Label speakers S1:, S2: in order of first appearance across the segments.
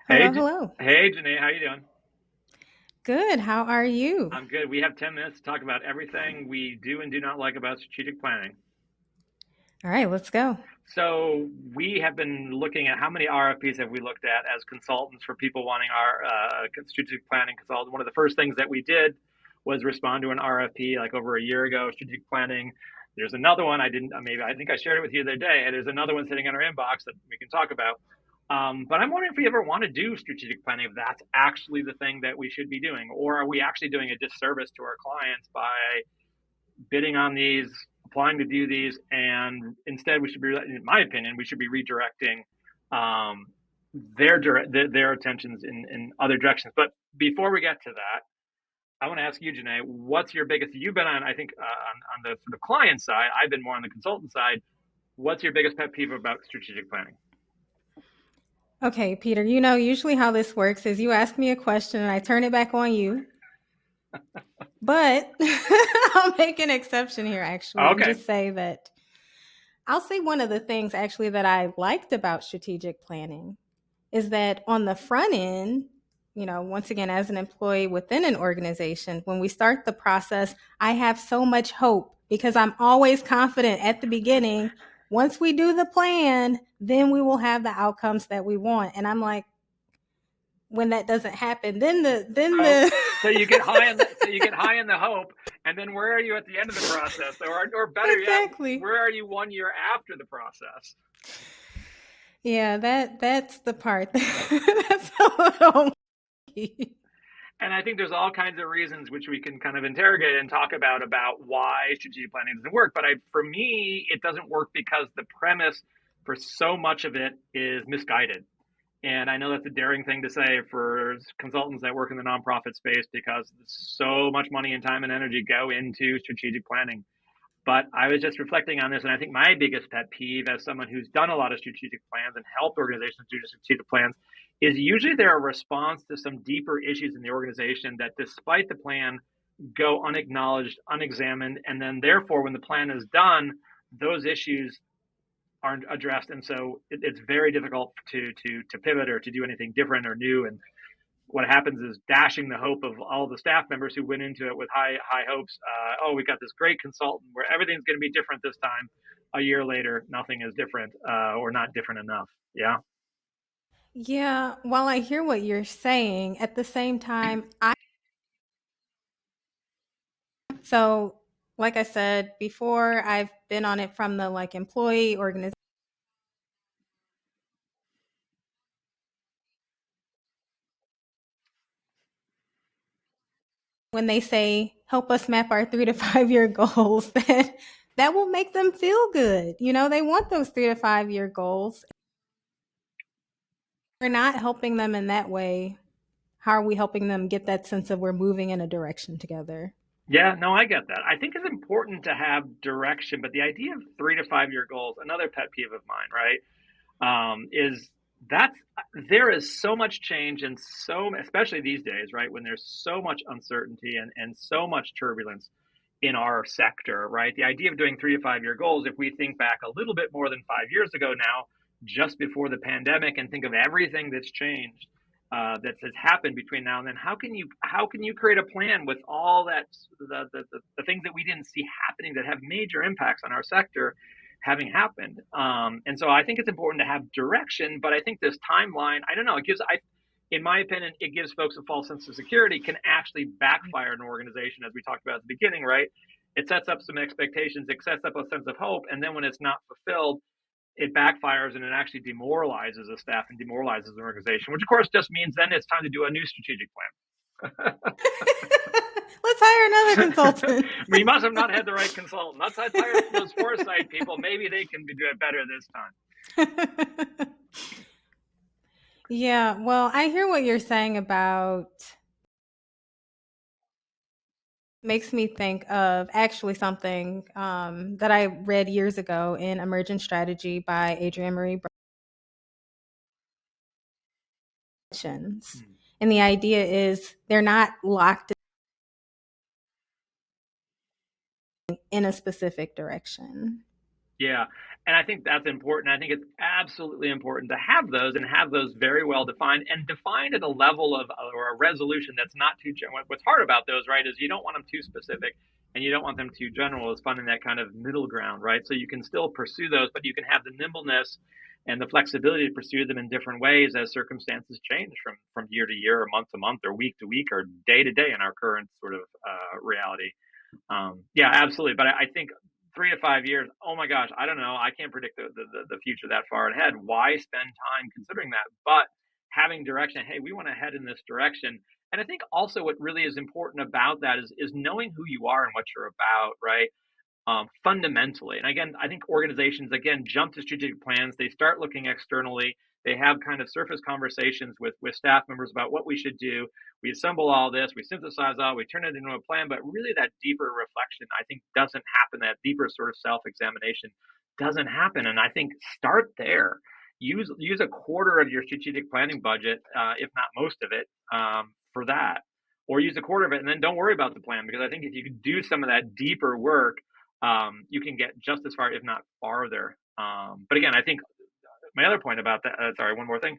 S1: Hey,
S2: Hello, hello.
S1: hey, Janai, how you doing?
S2: Good. How are you?
S1: I'm good. We have 10 minutes to talk about everything we do and do not like about strategic planning.
S2: All right, let's go.
S1: So we have been looking at how many RFPs have we looked at as consultants for people wanting our strategic planning consultant. One of the first things that we did was respond to an RFP like over a year ago, strategic planning. There's another one I didn't, maybe I think I shared it with you the other day. And there's another one sitting in our inbox that we can talk about. But I'm wondering if we ever want to do strategic planning, if that's actually the thing that we should be doing, or are we actually doing a disservice to our clients by bidding on these, applying to do these, and instead we should be, in my opinion, we should be redirecting um, their attentions in other directions. But before we get to that, I want to ask you, Janai, what's your biggest? You've been on, I think, on the sort of client side. I've been more on the consultant side. What's your biggest pet peeve about strategic planning?
S2: Okay, Peter, usually how this works is you ask me a question and I turn it back on you. But I'll make an exception here, actually, and
S1: Okay.
S2: just say that I'll say one of the things actually that I liked about strategic planning is that on the front end, once again, as an employee within an organization, when we start the process, I have so much hope because I'm always confident at the beginning. Once we do the plan, then we will have the outcomes that we want. And I'm like, when that doesn't happen, then
S1: So,
S2: the
S1: so you get high in the hope, and then where are you at the end of the process, or better yet,
S2: exactly.
S1: where are you 1 year after the process?
S2: Yeah, that's the part that's a little key.
S1: And I think there's all kinds of reasons which we can kind of interrogate and talk about why strategic planning doesn't work. But for me, it doesn't work because the premise for so much of it is misguided. And I know that's a daring thing to say for consultants that work in the nonprofit space because so much money and time and energy go into strategic planning. But I was just reflecting on this, and I think my biggest pet peeve as someone who's done a lot of strategic plans and helped organizations do strategic plans is usually they're a response to some deeper issues in the organization that, despite the plan, go unacknowledged, unexamined, and then therefore, when the plan is done, those issues aren't addressed, and so it's very difficult to pivot or to do anything different or new. And what happens is dashing the hope of all the staff members who went into it with high hopes. Oh, we got this great consultant where everything's going to be different this time. A year later, nothing is different or not different enough. Yeah.
S2: Yeah, while I hear what you're saying, at the same time, so like I said before, I've been on it from the like employee organization. When they say help us map our 3 to 5 year goals, that will make them feel good. They want those 3 to 5 year goals. We're not helping them in that way. How are we helping them get that sense of we're moving in a direction together?
S1: Yeah, no, I get that. I think it's important to have direction, but the idea of 3 to 5 year goals, another pet peeve of mine, right? Is that there is so much change and so, especially these days, right, when there's so much uncertainty and so much turbulence in our sector, right? The idea of doing 3 to 5 year goals, if we think back a little bit more than 5 years ago now, just before the pandemic, and think of everything that's changed, that has happened between now and then, how can you create a plan with all that the things that we didn't see happening that have major impacts on our sector having happened? And so I think it's important to have direction, but I think this timeline, I don't know, in my opinion, it gives folks a false sense of security, can actually backfire an organization, as we talked about at the beginning, right? It sets up some expectations, it sets up a sense of hope, and then when it's not fulfilled, it backfires and it actually demoralizes a staff and demoralizes the organization, which of course just means then it's time to do a new strategic
S2: Let's hire another
S1: plan.
S2: consultant.
S1: We must have not had the right consultant. Let's hire those Foresight people. Maybe they can do it better this time.
S2: Yeah, well, I hear what you're saying about makes me think of actually something that I read years ago in Emergent Strategy by Adrienne Marie Brunson. And the idea is they're not locked in a specific direction.
S1: Yeah. And I think that's important. I think it's absolutely important to have those and have those very well defined and defined at a level of or a resolution that's not too general. What's hard about those, right, is you don't want them too specific and you don't want them too general. It's finding that kind of middle ground, right? So you can still pursue those, but you can have the nimbleness and the flexibility to pursue them in different ways as circumstances change from year to year or month to month or week to week or day to day in our current sort of reality. Yeah, absolutely. But I think 3 to 5 years, oh my gosh, I don't know. I can't predict the future that far ahead. Why spend time considering that? But having direction, hey, we want to head in this direction. And I think also what really is important about that is knowing who you are and what you're about, right? Fundamentally. And again, I think organizations, again, jump to strategic plans. They start looking externally. They have kind of surface conversations with staff members about what we should do. We assemble all this, we synthesize all, we turn it into a plan. But really, that deeper reflection, I think, doesn't happen. That deeper sort of self examination doesn't happen. And I think start there. Use a quarter of your strategic planning budget, if not most of it, for that. Or use a quarter of it and then don't worry about the plan, because I think if you can do some of that deeper work, you can get just as far, if not farther. But again, I think my other point about that, sorry, one more thing,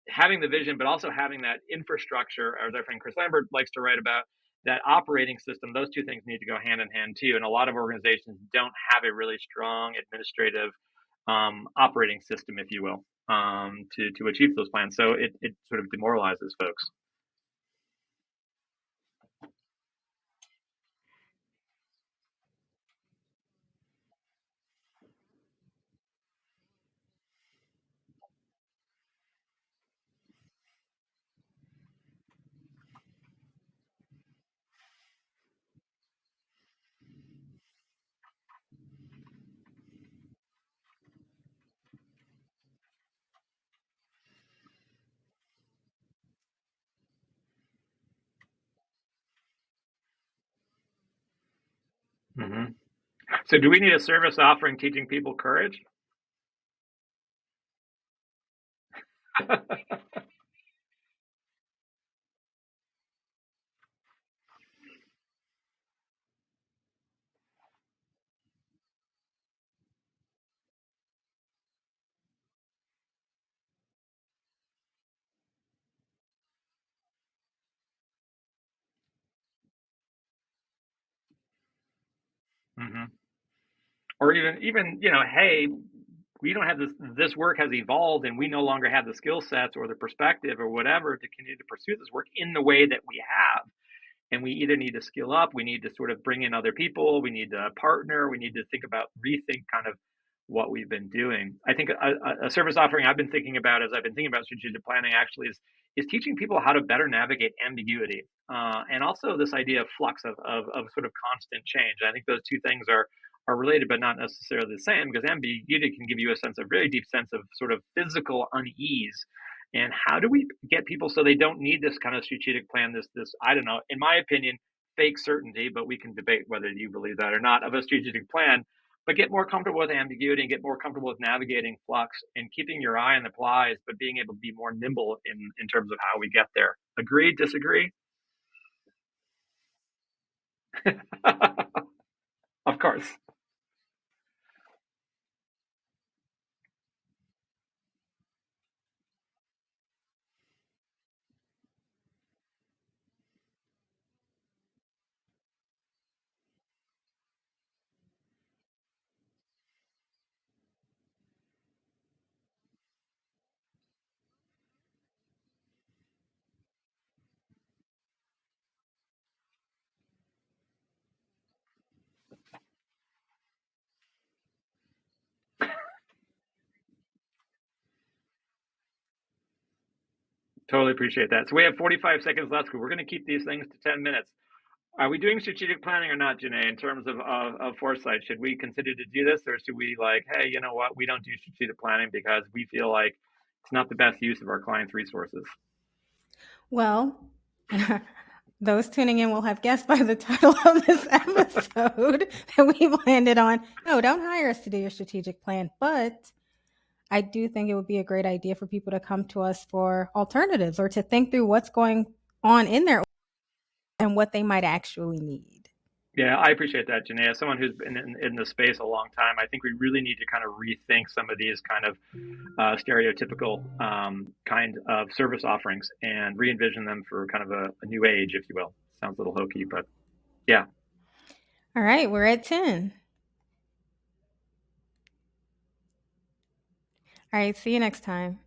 S1: having the vision, but also having that infrastructure, as our friend Chris Lambert likes to write about, that operating system, those two things need to go hand in hand too. And a lot of organizations don't have a really strong administrative operating system, if you will, to achieve those plans. So it sort of demoralizes folks. Mm-hmm. So do we need a service offering teaching people courage? Mm-hmm. Or even hey, we don't have this work has evolved and we no longer have the skill sets or the perspective or whatever to continue to pursue this work in the way that we have, and we either need to skill up, we need to sort of bring in other people, we need to partner, we need to think about rethink kind of what we've been doing. I think a service offering I've been thinking about as I've been thinking about strategic planning actually is teaching people how to better navigate ambiguity, and also this idea of flux of sort of constant change. I think those two things are related but not necessarily the same, because ambiguity can give you a sense of really deep sense of sort of physical unease. And how do we get people so they don't need this kind of strategic plan, this I don't know, in my opinion, fake certainty, but we can debate whether you believe that or not, of a strategic plan, but get more comfortable with ambiguity and get more comfortable with navigating flux and keeping your eye on the prize, but being able to be more nimble in terms of how we get there. Agree, disagree? Of course. Totally appreciate that. So we have 45 seconds left. We're going to keep these things to 10 minutes. Are we doing strategic planning or not, Janai, in terms of foresight? Should we consider to do this, or should we like, hey, you know what, we don't do strategic planning because we feel like it's not the best use of our clients' resources?
S2: Well, those tuning in will have guessed by the title of this episode that we've landed on. No, don't hire us to do your strategic plan. But I do think it would be a great idea for people to come to us for alternatives or to think through what's going on in their and what they might actually need.
S1: Yeah, I appreciate that, Janae. As someone who's been in the space a long time, I think we really need to kind of rethink some of these kind of stereotypical kind of service offerings and re-envision them for kind of a new age, if you will. Sounds a little hokey, but yeah.
S2: All right, we're at 10. All right, see you next time.